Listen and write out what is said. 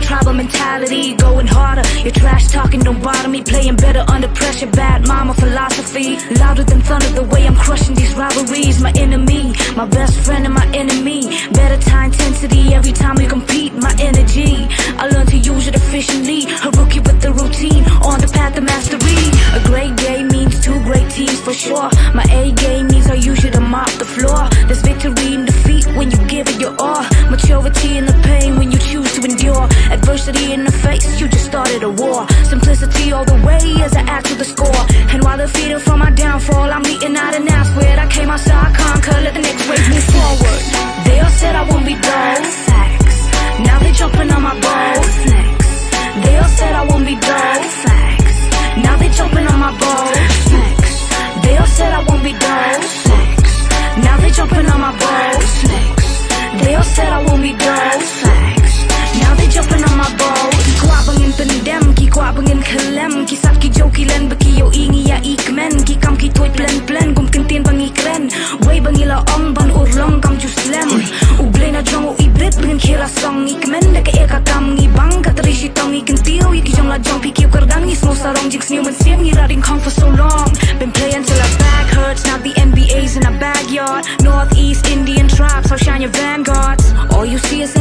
tribal mentality, going harder. Your trash talking don't bother me, playing better under pressure. Bad mama philosophy, louder than thunder the way I'm crushing these rivalries. My enemy, my best friend and my enemy. Better time intensity every time we compete. My energy, I learn to use it efficiently. A rookie with the routine, on the path to mastery. A great game means two great teams for sure. My A game means I use you to mop the floor. There's victory in defeat when you give it your all. Maturity in the pain when you choose to endure. Adversity in the face, you just started a war. Simplicity all the way as I add to the score. And while they're feeding from my downfall, I'm eating out and out where I came outside, conquer, let the next wave move forward. They all said I won't be dull, facts. Now they jumping on my ball, flex. They all said I won't be dull, facts. Now they jumping on my ball, flex. They all said I won't be dull, facts. Now they jumping on my ball, flex. They all said I won't be dull, facts. Now they jumping on my ball. Ki kwa bangin pendem, ki kwa bangin kalem. Ki sat ki jo ki len baki yo ingi ya ikmen. Ki kam ki toy plan plan gum kentin bangi kren. Way bangila ong ban urlong kam ju slam. Ublay na jong o ibrit bangin kira song ikmen. Leka eka kam ngi bang katri shi tong ikin tiyo. Yiki jong la jong pi kiw kardang ni smo sarong jinx new man sim. Ni riding kong for so long. Been playing till our back hurts. Now the NBA's in our backyard. Northeast Indian tribes, how shine your vanguards. All you see is